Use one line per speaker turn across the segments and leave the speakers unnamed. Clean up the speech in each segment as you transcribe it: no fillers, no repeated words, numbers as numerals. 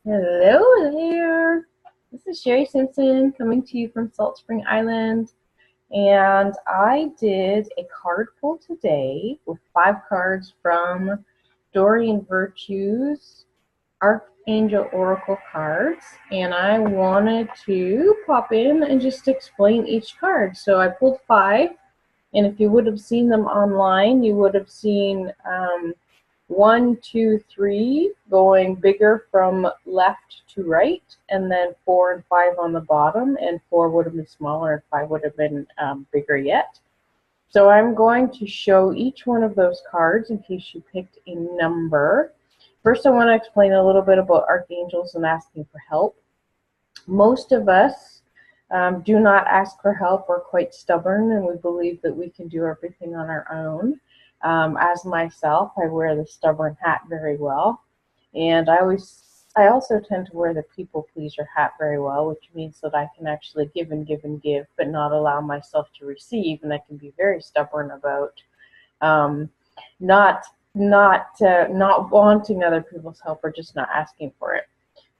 Hello there. This is Sherry Simpson coming to you from Salt Spring Island. And I did a card pull today with 5 cards from Dorian Virtue's Archangel Oracle cards. And I wanted to pop in and just explain each card. So I pulled 5. And if you would have seen them online, you would have seen 1, 2, 3 going bigger from left to right, and then 4 and 5 on the bottom, and 4 would have been smaller and 5 would have been bigger yet. So I'm going to show each one of those cards in case you picked a number. First, I want to explain a little bit about archangels and asking for help. Most of us do not ask for help. We're quite stubborn, and we believe that we can do everything on our own. As myself, I wear the stubborn hat very well, and I also tend to wear the people pleaser hat very well, which means that I can actually give and give and give, but not allow myself to receive, and I can be very stubborn about not wanting other people's help or just not asking for it.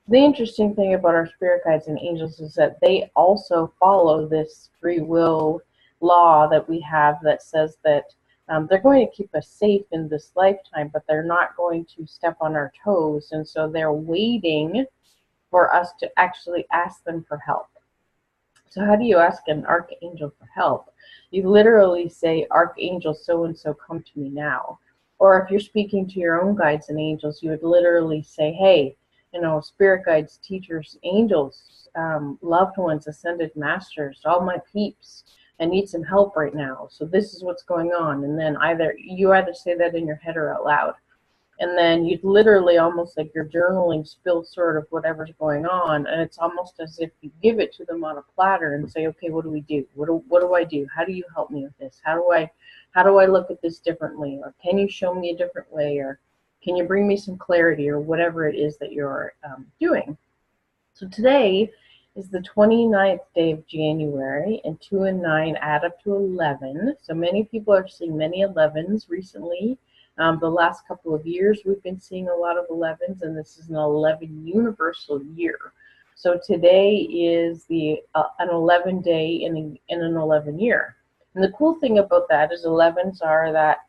The interesting thing about our spirit guides and angels is that they also follow this free will law that we have that says that they're going to keep us safe in this lifetime, but they're not going to step on our toes, and so they're waiting for us to actually ask them for help. So how do you ask an archangel for help? You literally say, Archangel so-and-so, come to me now. Or if you're speaking to your own guides and angels, you would literally say, hey, spirit guides, teachers, angels, loved ones, ascended masters, all my peeps, I need some help right now. So this is what's going on. And then you either say that in your head or out loud. And then you'd literally, almost like you're journaling, spill sort of whatever's going on. And it's almost as if you give it to them on a platter and say, okay, what do we do? What do I do? How do you help me with this? How do I look at this differently? Or can you show me a different way? Or can you bring me some clarity, or whatever it is that you're doing? So today is the 29th day of January, and 2 and 9 add up to 11. So many people are seeing many 11s recently. The last couple of years, we've been seeing a lot of 11s, and this is an 11 universal year. So today is an 11 day in an 11 year. And the cool thing about that is 11s are that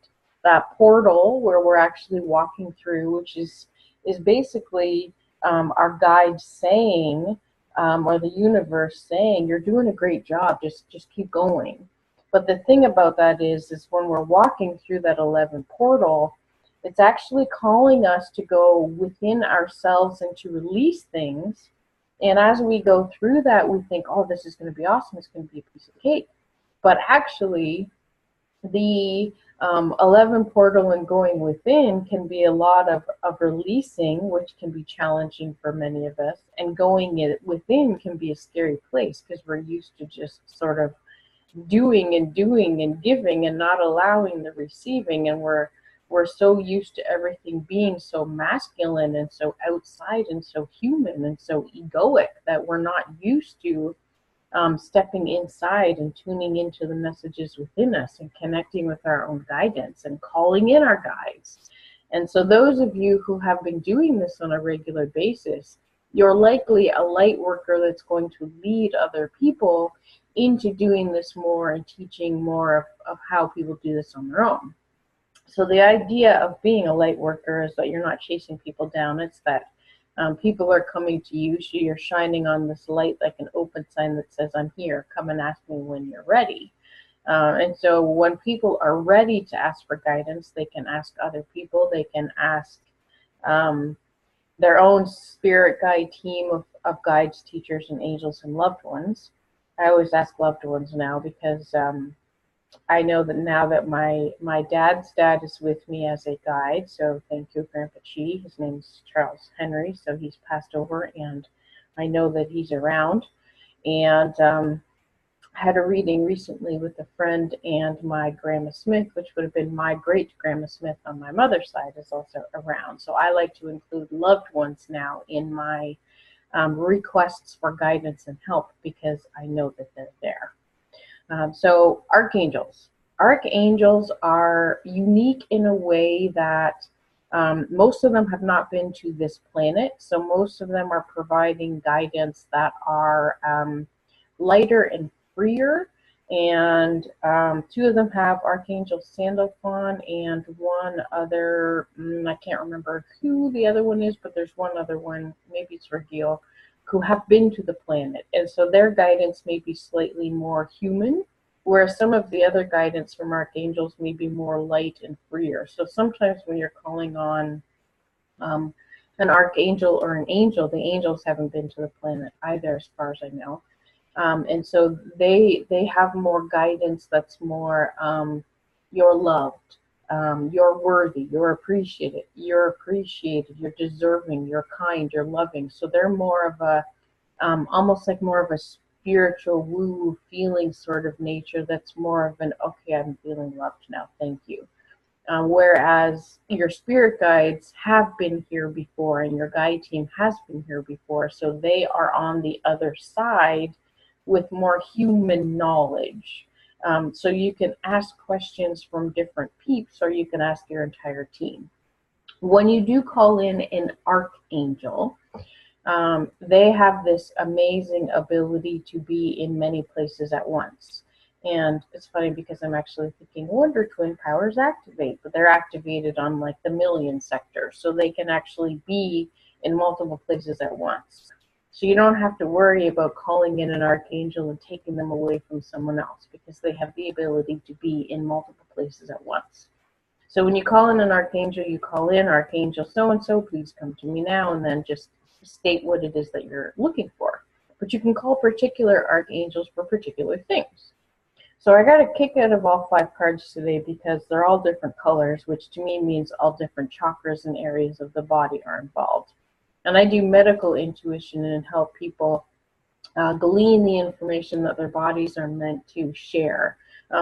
portal where we're actually walking through, which is basically our guide saying, or the universe saying, you're doing a great job, just keep going. But the thing about that is when we're walking through that 11 portal, it's actually calling us to go within ourselves and to release things. And as we go through that, we think, oh, this is going to be awesome, it's going to be a piece of cake. But actually, the 11 portal and going within can be a lot of releasing, which can be challenging for many of us. And going within can be a scary place because we're used to just sort of doing and giving and not allowing the receiving. And we're so used to everything being so masculine and so outside and so human and so egoic that we're not used to stepping inside and tuning into the messages within us and connecting with our own guidance and calling in our guides. And so those of you who have been doing this on a regular basis, you're likely a light worker that's going to lead other people into doing this more and teaching more of how people do this on their own. So the idea of being a light worker is that you're not chasing people down. It's that people are coming to you, so you're shining on this light like an open sign that says, I'm here, come and ask me when you're ready. And so when people are ready to ask for guidance, they can ask other people, they can ask their own spirit guide team of guides, teachers, and angels and loved ones. I always ask loved ones now because I know that now that my dad's dad is with me as a guide, so thank you, Grandpa Chi. His name's Charles Henry, so he's passed over, and I know that he's around. And I had a reading recently with a friend, and my Grandma Smith, which would have been my great-grandma Smith on my mother's side, is also around. So I like to include loved ones now in my requests for guidance and help because I know that they're there. So archangels. Archangels are unique in a way that Most of them have not been to this planet, so most of them are providing guidance that are lighter and freer. And two of them have Archangel Sandalphon and one other, I can't remember who the other one is, but there's one other one, maybe it's Raguel, who have been to the planet. And so their guidance may be slightly more human, whereas some of the other guidance from archangels may be more light and freer. So sometimes when you're calling on an archangel or an angel, the angels haven't been to the planet either, as far as I know. And so they have more guidance that's more you're loved, you're worthy, you're appreciated, you're deserving, you're kind, you're loving. So they're more of a almost like more of a spiritual woo feeling sort of nature that's more of an, okay, I'm feeling loved now, thank you. Whereas your spirit guides have been here before and your guide team has been here before, so they are on the other side with more human knowledge. So you can ask questions from different peeps, or you can ask your entire team. When you do call in an archangel, they have this amazing ability to be in many places at once. And it's funny because I'm actually thinking Wonder Twin powers activate, but they're activated on like the million sector, so they can actually be in multiple places at once. So you don't have to worry about calling in an archangel and taking them away from someone else, because they have the ability to be in multiple places at once. So when you call in an archangel, you call in Archangel so-and-so, please come to me now, and then just state what it is that you're looking for. But you can call particular archangels for particular things. So I got a kick out of all 5 cards today because they're all different colors, which to me means all different chakras and areas of the body are involved. And I do medical intuition and help people glean the information that their bodies are meant to share.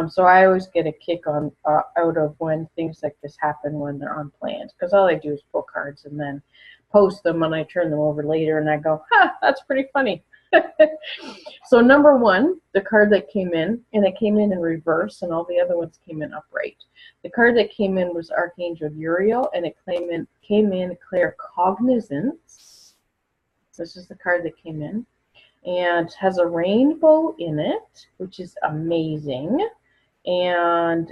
So I always get a kick on out of when things like this happen when they're unplanned, because all I do is pull cards and then post them, and I turn them over later and I go, ha, that's pretty funny. So number 1, the card that came in, and it came in reverse, and all the other ones came in upright. The card that came in was Archangel Uriel, and it came in claircognizance. This is the card that came in, and has a rainbow in it, which is amazing. And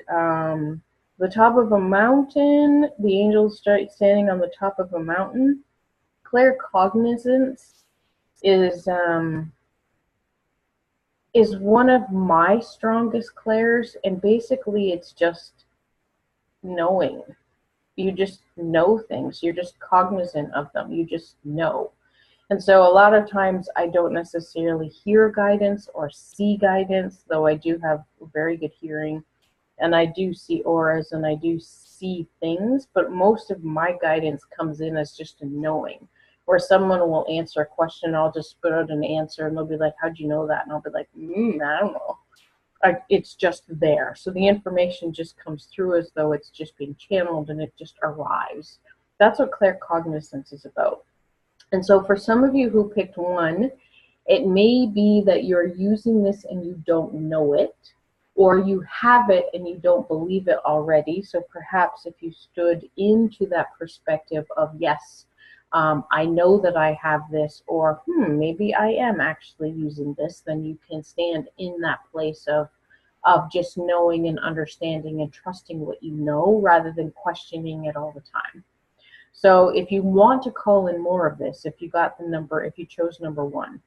the top of a mountain, the angels start standing on the top of a mountain. Claircognizance is one of my strongest clairs, and basically it's just knowing. You just know things. You're just cognizant of them. You just know. And so a lot of times I don't necessarily hear guidance or see guidance, though I do have very good hearing, and I do see auras and I do see things, but most of my guidance comes in as just a knowing. Or someone will answer a question, I'll just spit out an answer, and they'll be like, how'd you know that? And I'll be like, I don't know. It's just there. So the information just comes through as though it's just being channeled, and it just arrives. That's what claircognizance is about. And so for some of you who picked 1, it may be that you're using this and you don't know it, or you have it and you don't believe it already. So perhaps if you stood into that perspective of, yes, I know that I have this, or maybe I am actually using this, then you can stand in that place of just knowing and understanding and trusting what you know, rather than questioning it all the time. So if you want to call in more of this, if you chose number 1,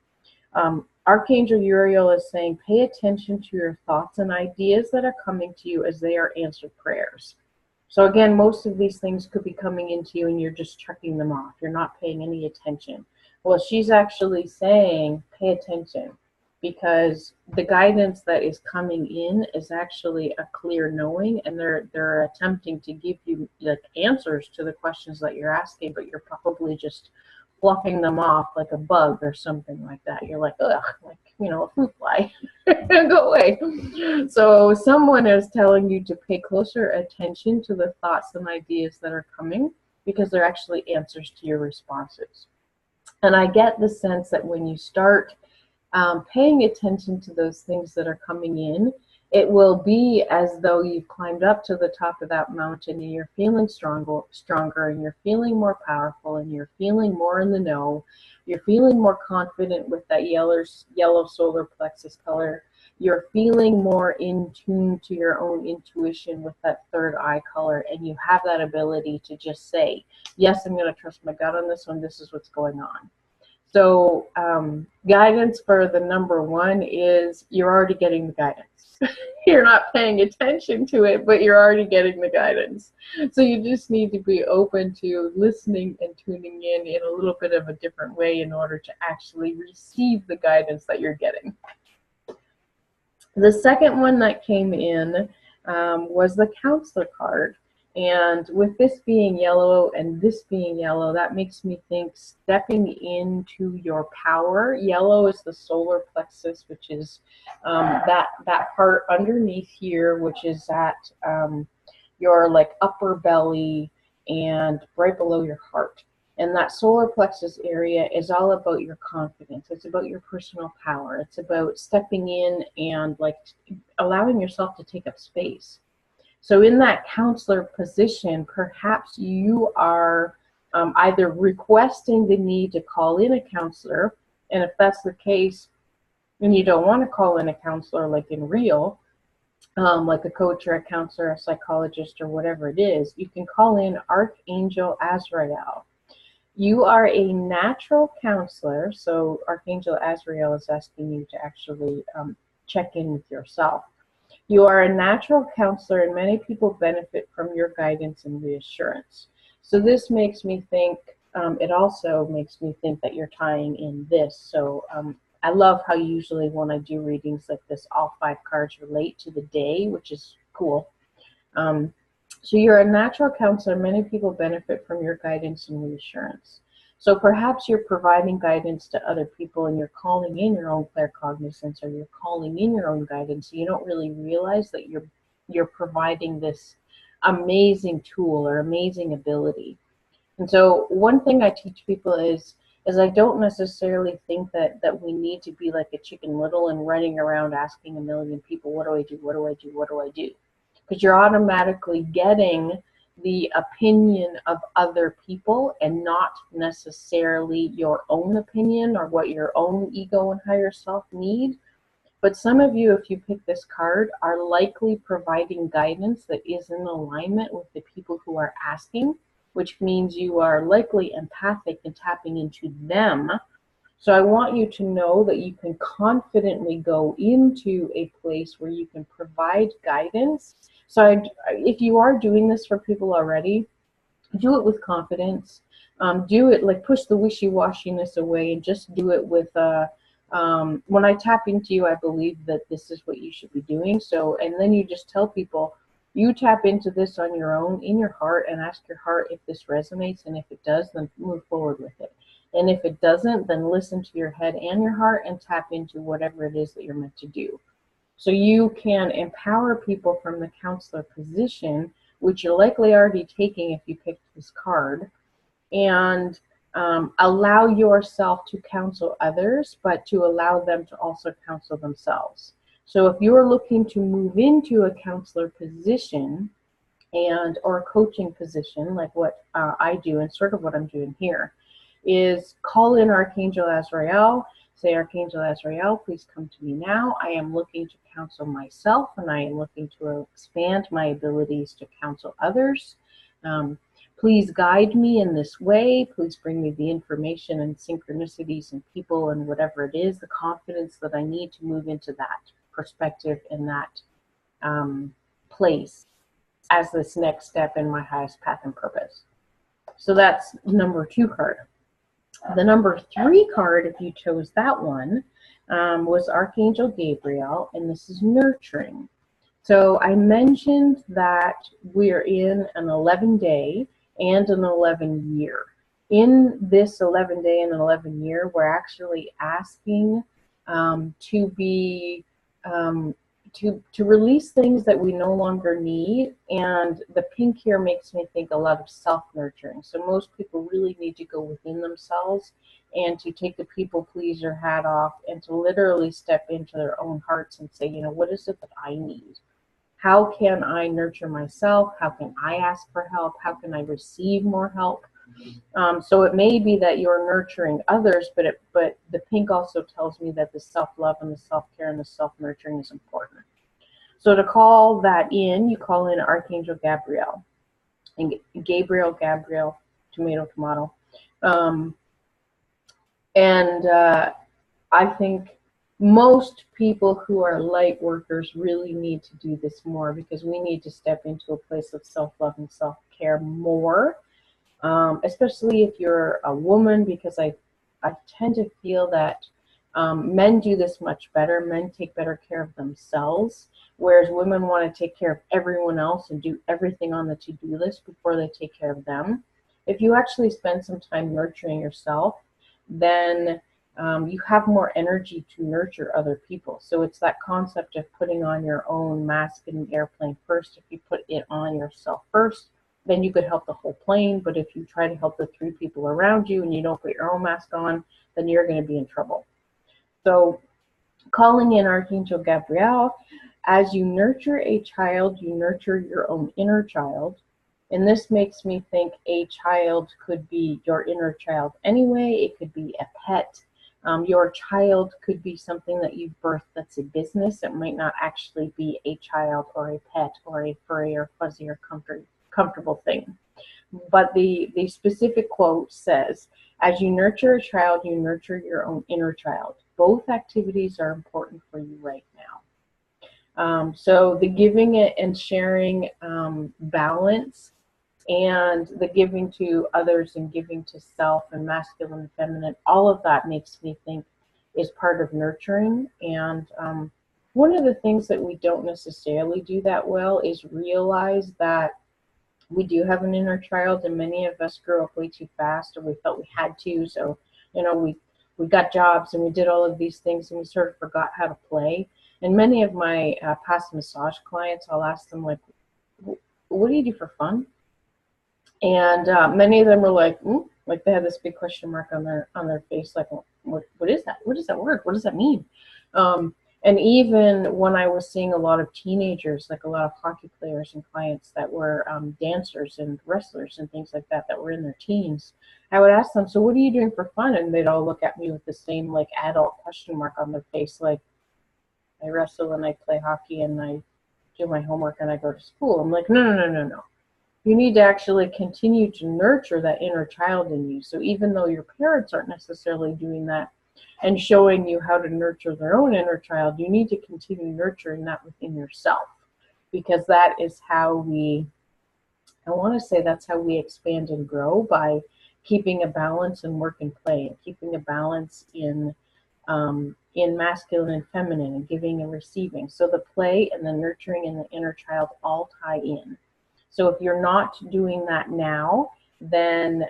Archangel Uriel is saying, pay attention to your thoughts and ideas that are coming to you as they are answered prayers. So again, most of these things could be coming into you and you're just checking them off. You're not paying any attention. Well, she's actually saying, pay attention, because the guidance that is coming in is actually a clear knowing, and they're attempting to give you like answers to the questions that you're asking, but you're probably just fluffing them off like a bug or something like that. You're like, ugh, like, a fruit fly. Go away. So someone is telling you to pay closer attention to the thoughts and ideas that are coming, because they're actually answers to your responses. And I get the sense that when you start paying attention to those things that are coming in, It will be as though you've climbed up to the top of that mountain and you're feeling stronger, and you're feeling more powerful, and you're feeling more in the know. You're feeling more confident with that yellow solar plexus color. You're feeling more in tune to your own intuition with that third eye color, and you have that ability to just say, yes, I'm going to trust my gut on this one. This is what's going on. So guidance for the number one is you're already getting the guidance. You're not paying attention to it, but you're already getting the guidance. So you just need to be open to listening and tuning in a little bit of a different way in order to actually receive the guidance that you're getting. The second one that came in was the counselor card. And with this being yellow and this being yellow, that makes me think stepping into your power. Yellow is the solar plexus, which is that part underneath here, which is at your like upper belly and right below your heart. And that solar plexus area is all about your confidence. It's about your personal power. It's about stepping in and like allowing yourself to take up space. So in that counselor position, perhaps you are either requesting the need to call in a counselor, and if that's the case, and you don't want to call in a counselor like in real, like a coach or a counselor, a psychologist, or whatever it is, you can call in Archangel Azrael. You are a natural counselor, so Archangel Azrael is asking you to actually check in with yourself. You are a natural counselor, and many people benefit from your guidance and reassurance. So this makes me think, it also makes me think that you're tying in this. So I love how usually when I do readings like this, all 5 cards relate to the day, which is cool. So you're a natural counselor. Many people benefit from your guidance and reassurance. So perhaps you're providing guidance to other people and you're calling in your own claircognizance, or you're calling in your own guidance. So you don't really realize that you're providing this amazing tool or amazing ability. And so one thing I teach people is I don't necessarily think that we need to be like a Chicken Little and running around asking a million people, what do I do? What do I do? What do I do? Because you're automatically getting the opinion of other people and not necessarily your own opinion or what your own ego and higher self need. But some of you, if you pick this card, are likely providing guidance that is in alignment with the people who are asking, which means you are likely empathic and tapping into them. So I want you to know that you can confidently go into a place where you can provide guidance. So if you are doing this for people already, do it with confidence. Do it like push the wishy-washiness away and just do it with when I tap into you, I believe that this is what you should be doing. So, and then you just tell people, you tap into this on your own in your heart and ask your heart if this resonates, and if it does, then move forward with it. And if it doesn't, then listen to your head and your heart and tap into whatever it is that you're meant to do. So you can empower people from the counselor position, which you're likely already taking if you picked this card, and allow yourself to counsel others, but to allow them to also counsel themselves. So if you're looking to move into a counselor position or a coaching position, like what I do and sort of what I'm doing here, is call in Archangel Azrael. Say, Archangel Azrael, please come to me now. I am looking to counsel myself, and I am looking to expand my abilities to counsel others. Please guide me in this way. Please bring me the information and synchronicities and people and whatever it is, the confidence that I need to move into that perspective and that place as this next step in my highest path and purpose. So that's number 2 card. The number 3 card, if you chose that one, was Archangel Gabriel, and this is nurturing. So I mentioned that we're in an 11-day and an 11-year. In this 11-day and 11-year, we're actually asking to to release things that we no longer need. And the pink here makes me think a lot of self-nurturing. So most people really need to go within themselves and to take the people pleaser hat off and to literally step into their own hearts and say, you know, what is it that I need? How can I nurture myself? How can I ask for help? How can I receive more help? So it may be that you're nurturing others, but the pink also tells me that the self-love and the self-care and the self-nurturing is important. So to call that in, you call in Archangel Gabriel. And Gabriel, tomato, tomato. I think most people who are light workers really need to do this more, because we need to step into a place of self-love and self-care more. Especially if you're a woman, because I tend to feel that men do this much better. Men take better care of themselves, whereas women want to take care of everyone else and do everything on the to-do list before they take care of them. If you actually spend some time nurturing yourself, then you have more energy to nurture other people. So it's that concept of putting on your own mask in the airplane first. If you put it on yourself first, then you could help the whole plane. But if you try to help the 3 people around you and you don't put your own mask on, then you're going to be in trouble. So calling in Archangel Gabriel, as you nurture a child, you nurture your own inner child. And this makes me think a child could be your inner child anyway. It could be a pet. Your child could be something that you've birthed that's a business. It might not actually be a child or a pet or a furry or fuzzy or comfortable thing. But the specific quote says, as you nurture a child, you nurture your own inner child. Both activities are important for you right now. So the giving it and sharing balance, and the giving to others and giving to self and masculine and feminine, all of that makes me think is part of nurturing. And one of the things that we don't necessarily do that well is realize that we do have an inner child, and many of us grew up way too fast, or we felt we had to. So, you know, we got jobs and we did all of these things, and we sort of forgot how to play. And many of my past massage clients, I'll ask them, like, what do you do for fun? And many of them were like they had this big question mark on their face, like, what is that? What is that word? What does that mean? And even when I was seeing a lot of teenagers, like a lot of hockey players and clients that were dancers and wrestlers and things like that were in their teens, I would ask them, so what are you doing for fun? And they'd all look at me with the same, like, adult question mark on their face, like, I wrestle and I play hockey and I do my homework and I go to school. I'm like, no. You need to actually continue to nurture that inner child in you. So even though your parents aren't necessarily doing that and showing you how to nurture their own inner child, you need to continue nurturing that within yourself, because that is how I want to say that's how we expand and grow, by keeping a balance in work and play, and keeping a balance in masculine and feminine, and giving and receiving. So the play and the nurturing and the inner child all tie in. So if you're not doing that now, then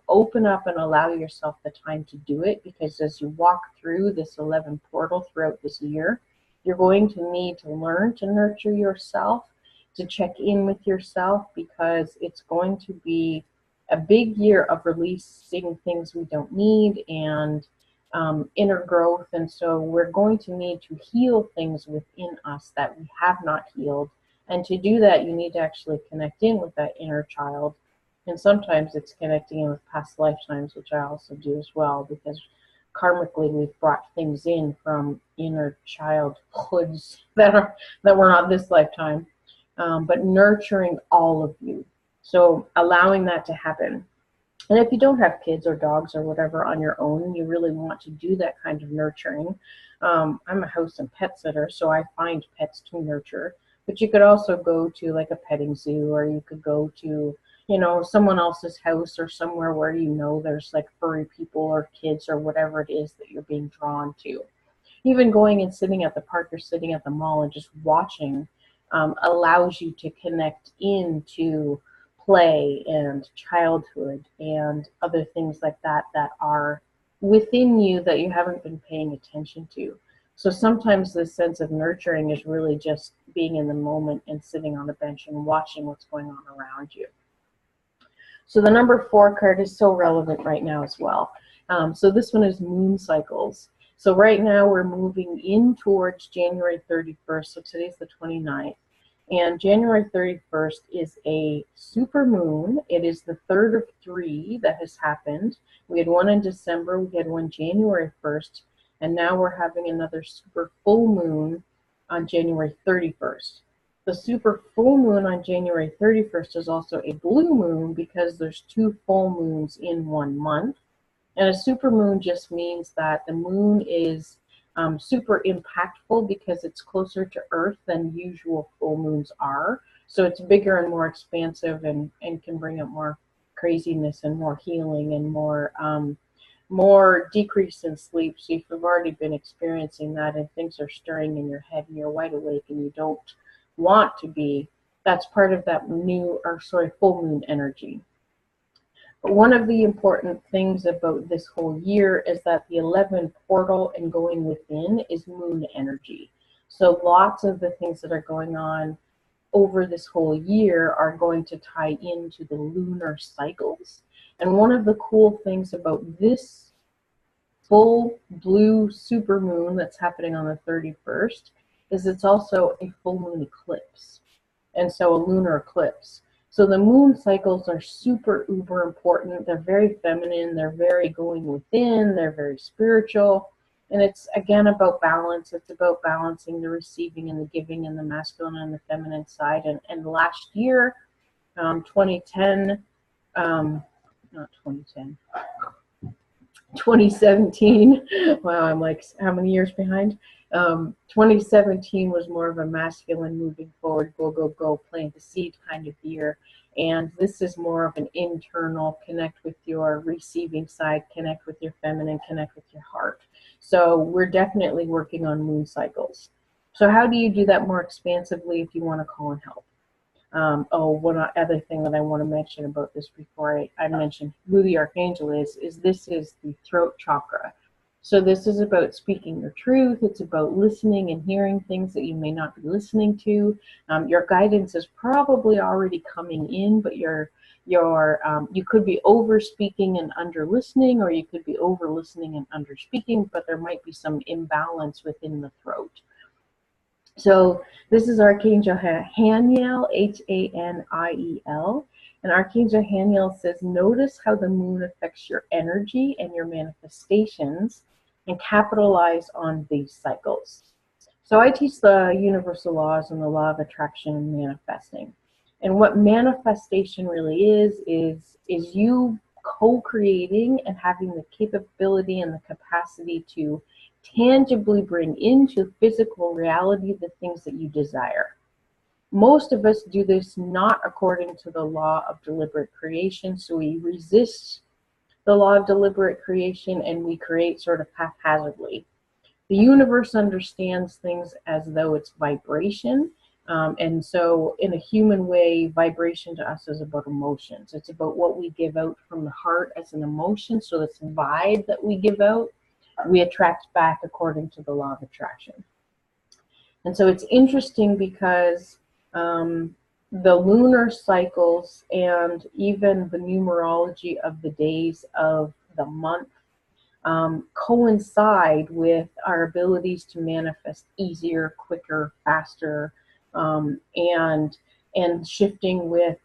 open up and allow yourself the time to do it, because as you walk through this 11 portal throughout this year, you're going to need to learn to nurture yourself, to check in with yourself, because it's going to be a big year of releasing things we don't need and inner growth. And so we're going to need to heal things within us that we have not healed. And to do that, you need to actually connect in with that inner child. And sometimes it's connecting in with past lifetimes, which I also do as well, because karmically we've brought things in from inner childhoods that were not this lifetime, but nurturing all of you. So allowing that to happen. And if you don't have kids or dogs or whatever on your own, you really want to do that kind of nurturing. I'm a house and pet sitter, so I find pets to nurture. But you could also go to like a petting zoo, or you could go to, you know, someone else's house or somewhere where you know there's like furry people or kids or whatever it is that you're being drawn to. Even going and sitting at the park or sitting at the mall and just watching allows you to connect into play and childhood and other things like that that are within you that you haven't been paying attention to. So sometimes this sense of nurturing is really just being in the moment and sitting on a bench and watching what's going on around you. So the number 4 card is so relevant right now as well. So this one is moon cycles. So right now we're moving in towards January 31st. So today's the 29th. And January 31st is a super moon. It is the third of 3 that has happened. We had one in December. We had one January 1st. And now we're having another super full moon on January 31st. The super full moon on January 31st is also a blue moon because there's 2 full moons in 1 month. And a super moon just means that the moon is super impactful because it's closer to Earth than usual full moons are. So it's bigger and more expansive and can bring up more craziness and more healing and more decrease in sleep. So if you've already been experiencing that and things are stirring in your head and you're wide awake and you don't want to be, that's part of that full moon energy. But one of the important things about this whole year is that the 11 portal and going within is moon energy. So lots of the things that are going on over this whole year are going to tie into the lunar cycles. And one of the cool things about this full blue super moon that's happening on the 31st is it's also a full moon eclipse, and so a lunar eclipse. So the moon cycles are super uber important. They're very feminine, they're very going within, they're very spiritual, and it's again about balance. It's about balancing the receiving and the giving and the masculine and the feminine side. And last year, 2010, not 2010, 2017, wow, I'm like, how many years behind? 2017 was more of a masculine, moving forward, go, go, go, plant the seed kind of year. And this is more of an internal, connect with your receiving side, connect with your feminine, connect with your heart. So we're definitely working on moon cycles. So how do you do that more expansively if you want to call in help? One other thing that I want to mention about this before I mention who the Archangel is this is the throat chakra. So this is about speaking your truth. It's about listening and hearing things that you may not be listening to. Your guidance is probably already coming in, but you could be over speaking and under listening, or you could be over listening and under speaking, but there might be some imbalance within the throat. So this is Archangel Haniel, Haniel. And Archangel Haniel says, notice how the moon affects your energy and your manifestations and capitalize on these cycles. So I teach the universal laws and the law of attraction and manifesting. And what manifestation really is you co-creating and having the capability and the capacity to tangibly bring into physical reality the things that you desire. Most of us do this not according to the law of deliberate creation, so we resist the law of deliberate creation and we create sort of haphazardly. The universe understands things as though it's vibration, and so in a human way, vibration to us is about emotions. It's about what we give out from the heart as an emotion, so this vibe that we give out, we attract back according to the law of attraction. And so it's interesting because the lunar cycles and even the numerology of the days of the month coincide with our abilities to manifest easier, quicker, faster, and shifting with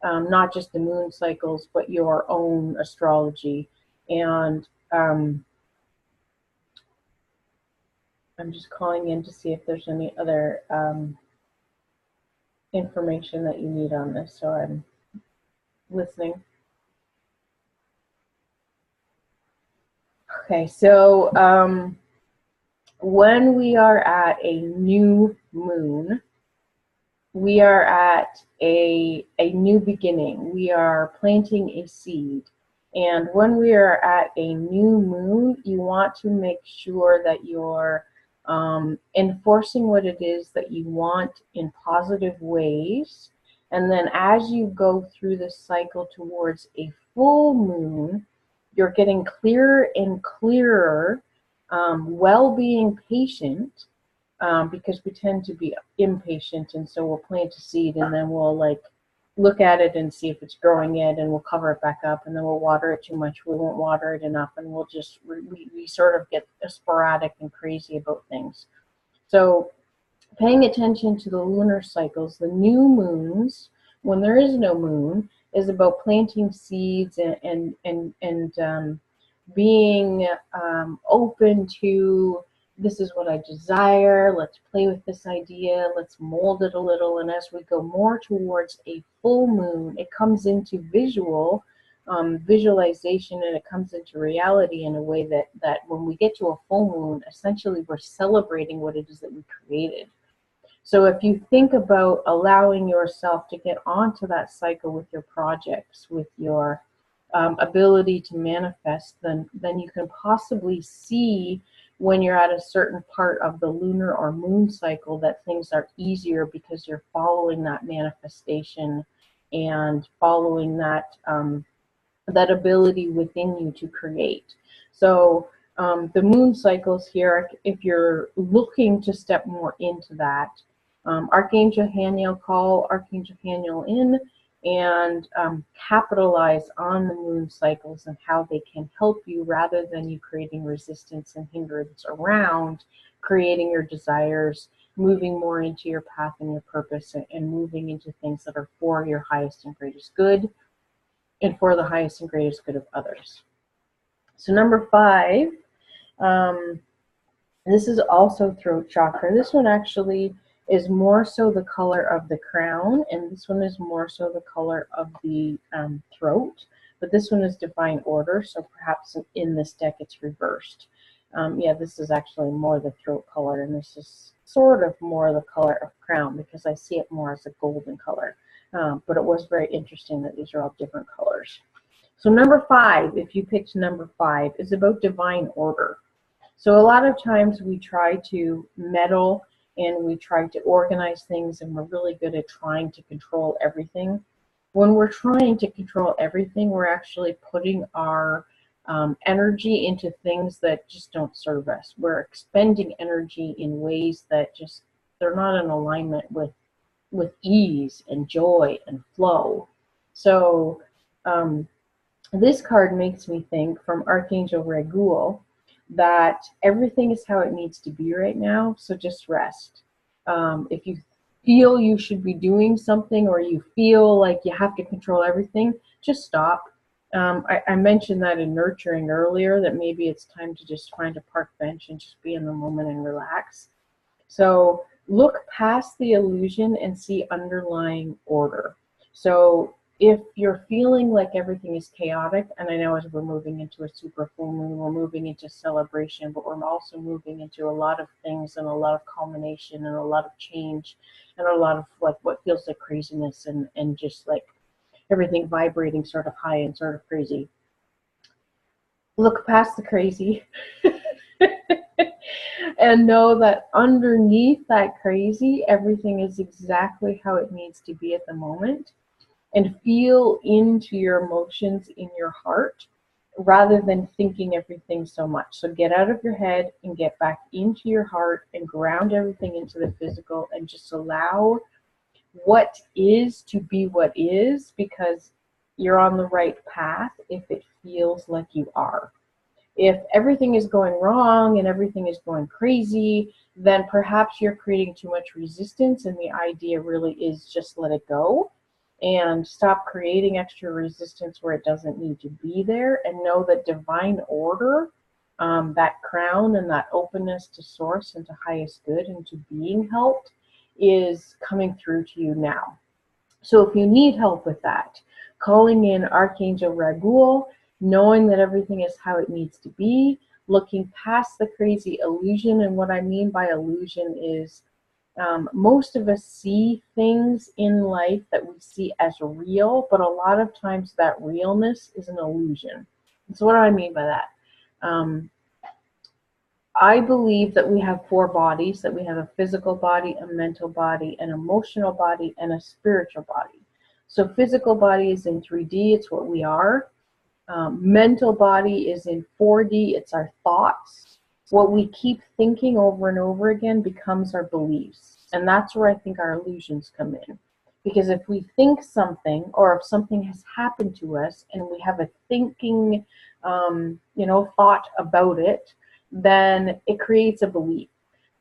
not just the moon cycles, but your own astrology. And I'm just calling in to see if there's any other information that you need on this, so I'm listening. Okay, so when we are at a new moon, we are at a new beginning. We are planting a seed. And when we are at a new moon, you want to make sure that you're enforcing what it is that you want in positive ways. And then as you go through the cycle towards a full moon, you're getting clearer and clearer while being patient, because we tend to be impatient, and so we'll plant a seed and then we'll like look at it and see if it's growing yet, and we'll cover it back up, and then we'll water it too much, we won't water it enough, and we'll just we sort of get sporadic and crazy about things. So paying attention to the lunar cycles, the new moons, when there is no moon, is about planting seeds and being open to, this is what I desire, let's play with this idea, let's mold it a little, and as we go more towards a full moon, it comes into visualization, and it comes into reality in a way that when we get to a full moon, essentially we're celebrating what it is that we created. So if you think about allowing yourself to get onto that cycle with your projects, with your ability to manifest, then you can possibly see when you're at a certain part of the lunar or moon cycle that things are easier because you're following that manifestation and following that that ability within you to create. So the moon cycles here, if you're looking to step more into that, Archangel Haniel, call Archangel Haniel in and capitalize on the moon cycles and how they can help you, rather than you creating resistance and hindrance around creating your desires, moving more into your path and your purpose, and moving into things that are for your highest and greatest good and for the highest and greatest good of others. So number 5, this is also throat chakra. This one actually is more so the color of the crown, and this one is more so the color of the throat, but this one is divine order, so perhaps in this deck it's reversed. Yeah, this is actually more the throat color, and this is sort of more the color of crown because I see it more as a golden color, but it was very interesting that these are all different colors. So number 5, if you picked number 5, is about divine order. So a lot of times we try to meddle and we try to organize things, and we're really good at trying to control everything. When we're trying to control everything, we're actually putting our energy into things that just don't serve us. We're expending energy in ways that just, they're not in alignment with ease and joy and flow. So this card makes me think, from Archangel Raguel, that everything is how it needs to be right now, so just rest. If you feel you should be doing something, or you feel like you have to control everything, just stop. I mentioned that in nurturing earlier, that maybe it's time to just find a park bench and just be in the moment and relax. So look past the illusion and see underlying order. So if you're feeling like everything is chaotic, and I know as we're moving into a super full moon, we're moving into celebration, but we're also moving into a lot of things and a lot of culmination and a lot of change and a lot of like what feels like craziness and just like everything vibrating sort of high and sort of crazy. Look past the crazy and know that underneath that crazy, everything is exactly how it needs to be at the moment. And feel into your emotions in your heart rather than thinking everything so much. So get out of your head and get back into your heart and ground everything into the physical, and just allow what is to be what is, because you're on the right path if it feels like you are. If everything is going wrong and everything is going crazy, then perhaps you're creating too much resistance, and the idea really is just let it go. And stop creating extra resistance where it doesn't need to be there, and know that divine order, that crown and that openness to source and to highest good and to being helped, is coming through to you now. So if you need help with that, calling in Archangel Raguel, knowing that everything is how it needs to be, looking past the crazy illusion. And what I mean by illusion is most of us see things in life that we see as real, but a lot of times that realness is an illusion. And so what do I mean by that? I believe that we have 4 bodies, that we have a physical body, a mental body, an emotional body, and a spiritual body. So physical body is in 3D, it's what we are. Mental body is in 4D, it's our thoughts. what we keep thinking over and over again becomes our beliefs. And that's where I think our illusions come in. Because if we think something, or if something has happened to us and we have a thinking, thought about it, then it creates a belief.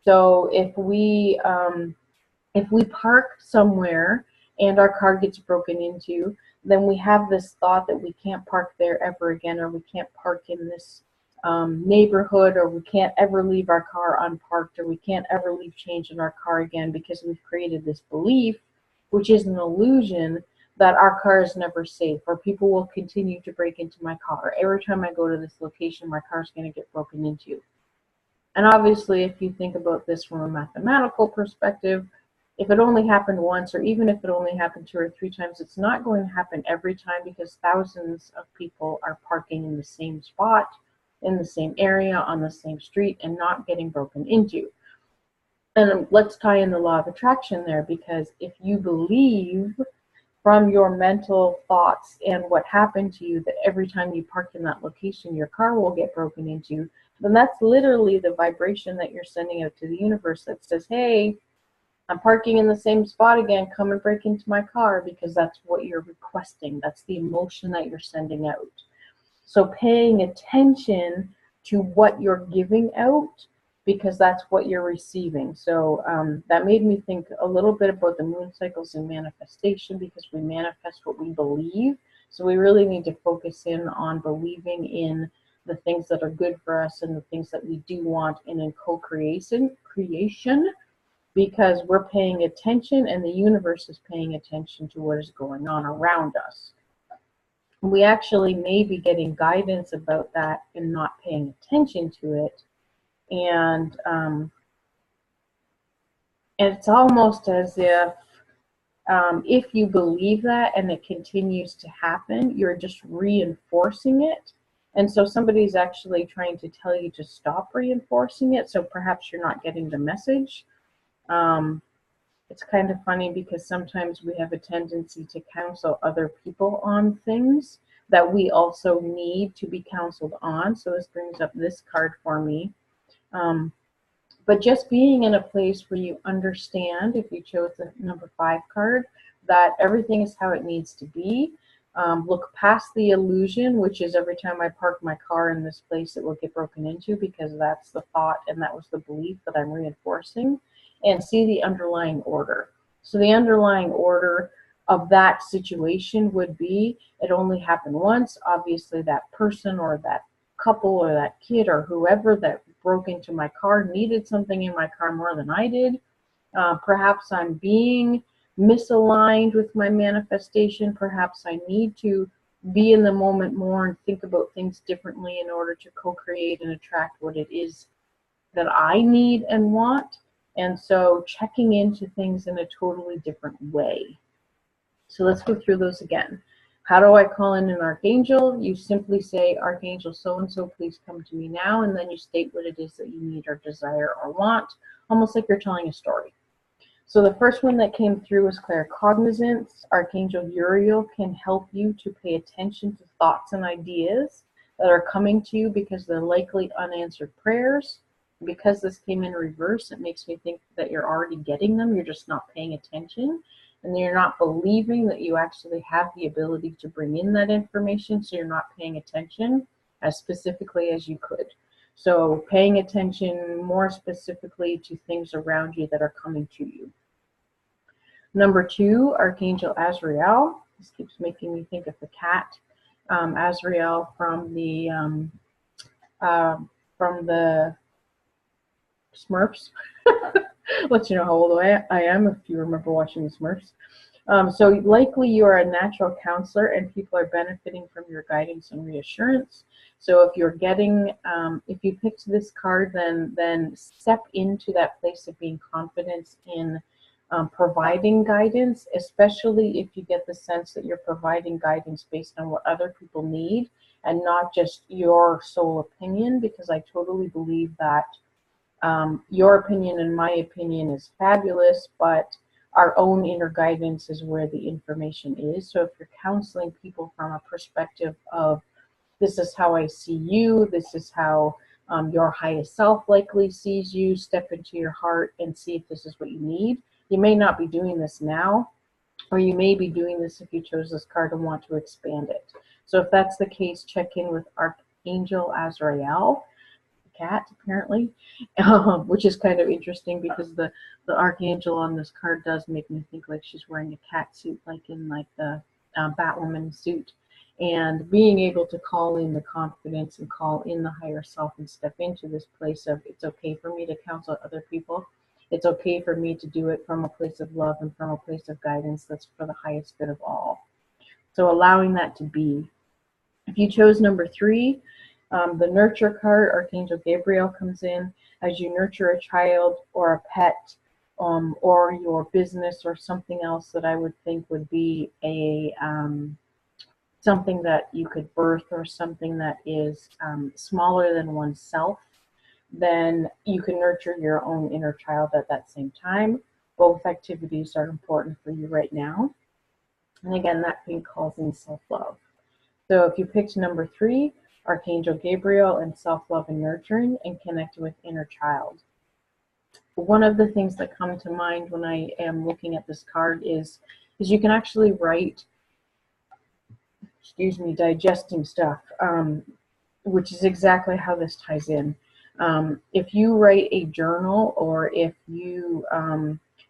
So if we park somewhere and our car gets broken into, then we have this thought that we can't park there ever again, or we can't park in this neighborhood, or we can't ever leave our car unparked, or we can't ever leave change in our car again, because we've created this belief, which is an illusion, that our car is never safe, or people will continue to break into my car. Every time I go to this location, my car is going to get broken into. And obviously, if you think about this from a mathematical perspective, if it only happened once, or even if it only happened 2 or 3 times, it's not going to happen every time, because thousands of people are parking in the same spot, in the same area, on the same street, and not getting broken into. And let's tie in the law of attraction there, because if you believe from your mental thoughts and what happened to you that every time you park in that location, your car will get broken into, then that's literally the vibration that you're sending out to the universe that says, hey, I'm parking in the same spot again, come and break into my car, because that's what you're requesting. That's the emotion that you're sending out. So paying attention to what you're giving out, because that's what you're receiving. So that made me think a little bit about the moon cycles and manifestation, because we manifest what we believe. So we really need to focus in on believing in the things that are good for us and the things that we do want, and in co-creation, because we're paying attention and the universe is paying attention to what is going on around us. We actually may be getting guidance about that and not paying attention to it. And it's almost as if you believe that and it continues to happen, you're just reinforcing it. And so somebody's actually trying to tell you to stop reinforcing it. So perhaps you're not getting the message. It's kind of funny, because sometimes we have a tendency to counsel other people on things that we also need to be counseled on. So this brings up this card for me. But just being in a place where you understand, if you chose the number 5 card, that everything is how it needs to be. Look past the illusion, which is every time I park my car in this place, it will get broken into, because that's the thought and that was the belief that I'm reinforcing. And see the underlying order. So the underlying order of that situation would be, it only happened once. Obviously that person or that couple or that kid or whoever that broke into my car needed something in my car more than I did. Perhaps I'm being misaligned with my manifestation. Perhaps I need to be in the moment more and think about things differently in order to co-create and attract what it is that I need and want. And so checking into things in a totally different way. So let's go through those again. How do I call in an archangel? You simply say, Archangel so-and-so, please come to me now. And then you state what it is that you need or desire or want, almost like you're telling a story. So the first one that came through was claircognizance. Archangel Uriel can help you to pay attention to thoughts and ideas that are coming to you, because they're likely unanswered prayers. Because this came in reverse, it makes me think that you're already getting them. You're just not paying attention, and you're not believing that you actually have the ability to bring in that information. So you're not paying attention as specifically as you could. So paying attention more specifically to things around you that are coming to you. Number 2, Archangel Azrael. This keeps making me think of the cat. Azrael from the Smurfs. Let you know how old I am if you remember watching the Smurfs. So likely you are a natural counselor and people are benefiting from your guidance and reassurance. So if you're getting, if you picked this card, then step into that place of being confident in providing guidance, especially if you get the sense that you're providing guidance based on what other people need and not just your sole opinion, because I totally believe that your opinion and my opinion is fabulous, but our own inner guidance is where the information is. So if you're counseling people from a perspective of, this is how I see you, this is how Your highest self likely sees you. Step into your heart and see if this is what you need. You may not be doing this now, or you may be doing this if you chose this card and want to expand it. So if that's the case, check in with Archangel Azrael, cat apparently, which is kind of interesting because the archangel on this card does make me think like she's wearing a cat suit, like in like the Batwoman suit. And being able to call in the confidence and call in the higher self and step into this place of it's okay for me to counsel other people. It's okay for me to do it from a place of love and from a place of guidance that's for the highest good of all. So allowing that to be. If you chose number 3, the nurture card, Archangel Gabriel comes in as you nurture a child or a pet, or your business or something else that I would think would be a something that you could birth or something that is smaller than oneself. Then you can nurture your own inner child at that same time. Both activities are important for you right now. And again, that thing calls in self-love. So if you picked number 3, Archangel Gabriel and self-love and nurturing and connecting with inner child. One of the things that come to mind when I am looking at this card is you can actually write, digesting stuff, which is exactly how this ties in. If you write a journal, or if you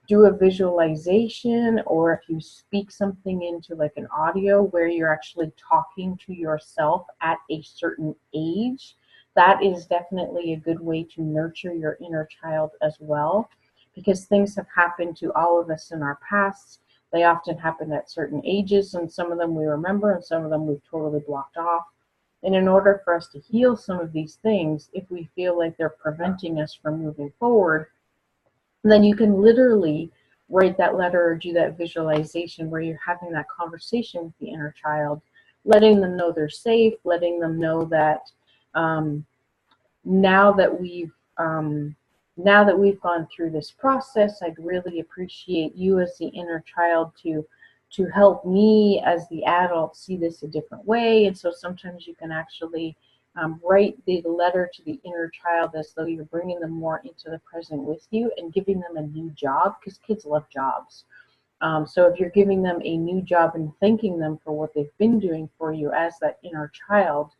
do a visualization, or if you speak something into like an audio where you're actually talking to yourself at a certain age, that is definitely a good way to nurture your inner child as well, because things have happened to all of us in our past. They often happen at certain ages, and some of them we remember and some of them we've totally blocked off. And in order for us to heal some of these things, if we feel like they're preventing us from moving forward, then you can literally write that letter or do that visualization where you're having that conversation with the inner child, letting them know they're safe, letting them know that now that we've gone through this process, I'd really appreciate you as the inner child to help me as the adult see this a different way. And so sometimes you can actually write the letter to the inner child as though you're bringing them more into the present with you and giving them a new job, because kids love jobs. So if you're giving them a new job and thanking them for what they've been doing for you as that inner child,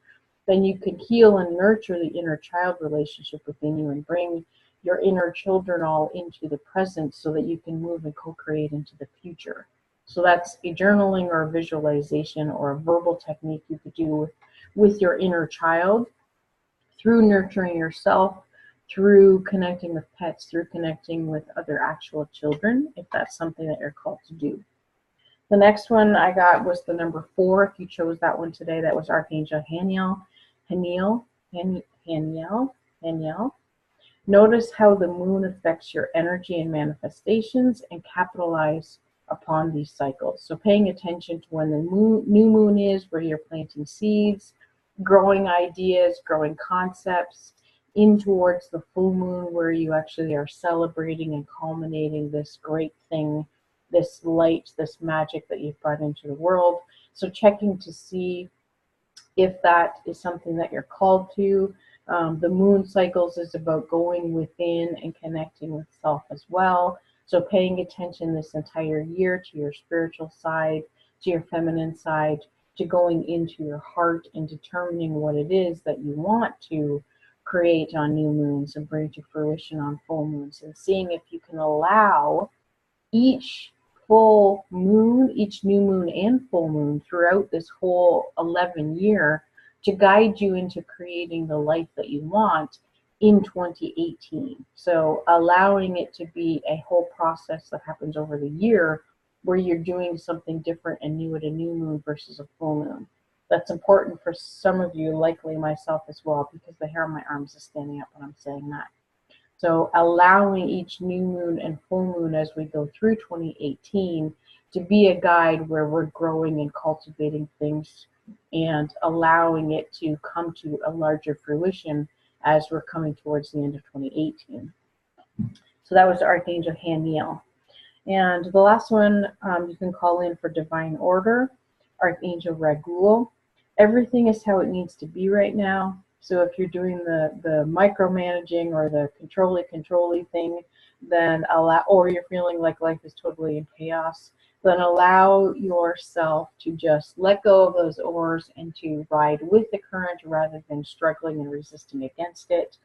then you can heal and nurture the inner child relationship within you and bring your inner children all into the present so that you can move and co-create into the future. So that's a journaling or a visualization or a verbal technique you could do with your inner child through nurturing yourself, through connecting with pets, through connecting with other actual children, if that's something that you're called to do. The next one I got was the number 4. If you chose that one today, that was Archangel Haniel. Notice how the moon affects your energy and manifestations, and capitalize upon these cycles. So paying attention to when the new moon is, where you're planting seeds, growing ideas, growing concepts, in towards the full moon where you actually are celebrating and culminating this great thing, this light, this magic that you've brought into the world. So checking to see if that is something that you're called to. The moon cycles is about going within and connecting with self as well. So paying attention this entire year to your spiritual side, to your feminine side, to going into your heart and determining what it is that you want to create on new moons and bring to fruition on full moons, and seeing if you can allow each full moon, each new moon and full moon throughout this whole 11 year to guide you into creating the life that you want in 2018. So allowing it to be a whole process that happens over the year where you're doing something different and new at a new moon versus a full moon. That's important for some of you, likely myself as well, because the hair on my arms is standing up when I'm saying that. So allowing each new moon and full moon as we go through 2018 to be a guide where we're growing and cultivating things and allowing it to come to a larger fruition as we're coming towards the end of 2018. So that was Archangel Haniel. And the last one, you can call in for divine order, Archangel Raguel. Everything is how it needs to be right now. So if you're doing the micromanaging or the controlly thing, then or you're feeling like life is totally in chaos, then allow yourself to just let go of those oars and to ride with the current rather than struggling and resisting against it.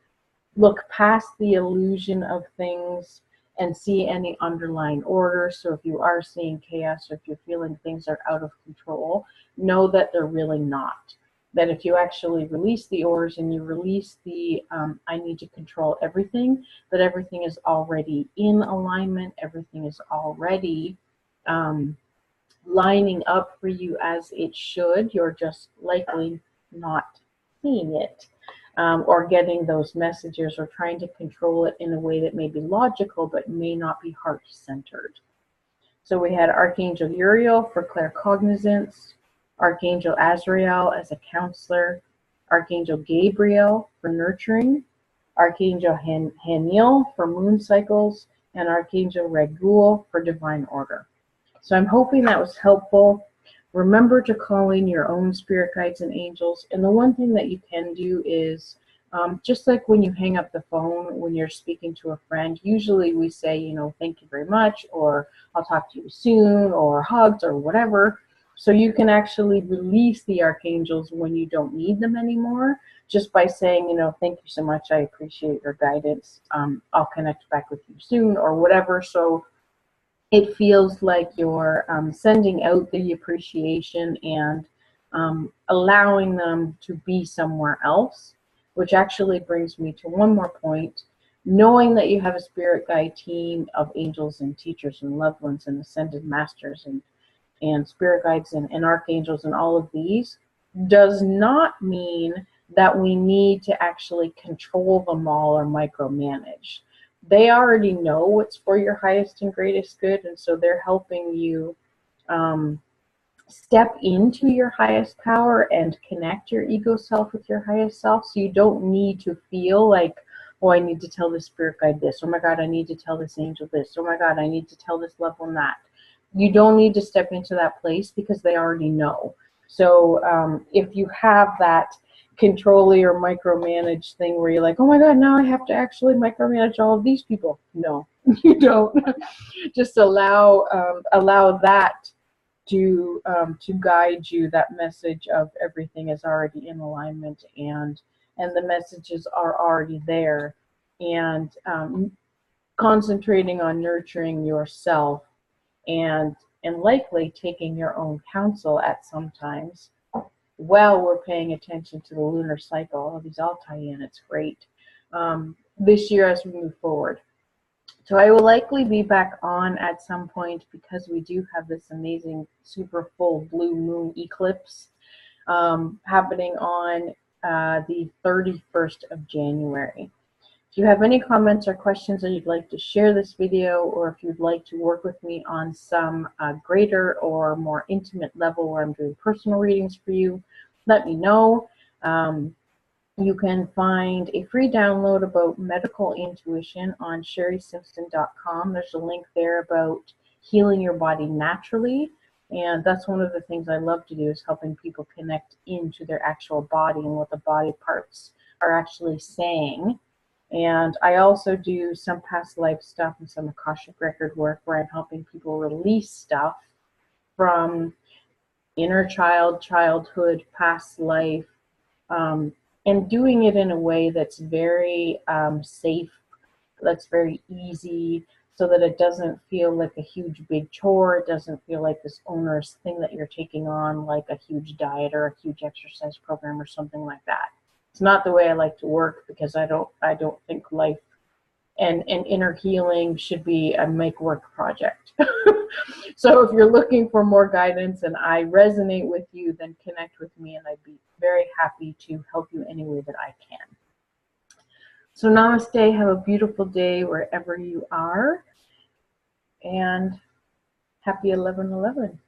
Look past the illusion of things and see any underlying order. So if you are seeing chaos, or if you're feeling things are out of control, know that they're really not. That if you actually release the oars and you release the I need to control everything, that everything is already in alignment, everything is already lining up for you as it should. You're just likely not seeing it, or getting those messages, or trying to control it in a way that may be logical but may not be heart-centered. So we had Archangel Uriel for claircognizance, Archangel Azrael as a counselor, Archangel Gabriel for nurturing, Archangel Haniel for moon cycles, and Archangel Raguel for divine order. So I'm hoping that was helpful. Remember to call in your own spirit guides and angels. And the one thing that you can do is, just like when you hang up the phone, when you're speaking to a friend, usually we say, you know, thank you very much, or I'll talk to you soon, or hugs, or whatever. So you can actually release the archangels when you don't need them anymore, just by saying, you know, thank you so much, I appreciate your guidance. I'll connect back with you soon, or whatever. So it feels like you're sending out the appreciation and allowing them to be somewhere else, which actually brings me to one more point. Knowing that you have a spirit guide team of angels and teachers and loved ones and ascended masters and spirit guides and archangels and all of these does not mean that we need to actually control them all or micromanage. They already know what's for your highest and greatest good, and so they're helping you step into your highest power and connect your ego self with your highest self. So you don't need to feel like, oh, I need to tell this spirit guide this. Oh my God, I need to tell this angel this. Oh my God, I need to tell this loved one that. You don't need to step into that place because they already know. So if you have that controlly or micromanage thing where you're like, oh my God, now I have to actually micromanage all of these people. No, you don't. Just allow that to guide you. That message of everything is already in alignment, and the messages are already there, and concentrating on nurturing yourself and likely taking your own counsel at some times while we're paying attention to the lunar cycle. All these all tie in. It's great this year as we move forward. So I will likely be back on at some point because we do have this amazing super full blue moon eclipse happening on the 31st of January. If you have any comments or questions that you'd like to share this video, or if you'd like to work with me on some greater or more intimate level where I'm doing personal readings for you, let me know. You can find a free download about medical intuition on sherrysimpson.com. There's a link there about healing your body naturally. And that's one of the things I love to do, is helping people connect into their actual body and what the body parts are actually saying. And I also do some past life stuff and some Akashic record work where I'm helping people release stuff from inner child, childhood, past life, and doing it in a way that's very safe, that's very easy, so that it doesn't feel like a huge big chore. It doesn't feel like this onerous thing that you're taking on, like a huge diet or a huge exercise program or something like that. It's not the way I like to work, because I don't think life and inner healing should be a make work project. So if you're looking for more guidance and I resonate with you, then connect with me and I'd be very happy to help you any way that I can. So namaste, have a beautiful day wherever you are, and happy 11/11.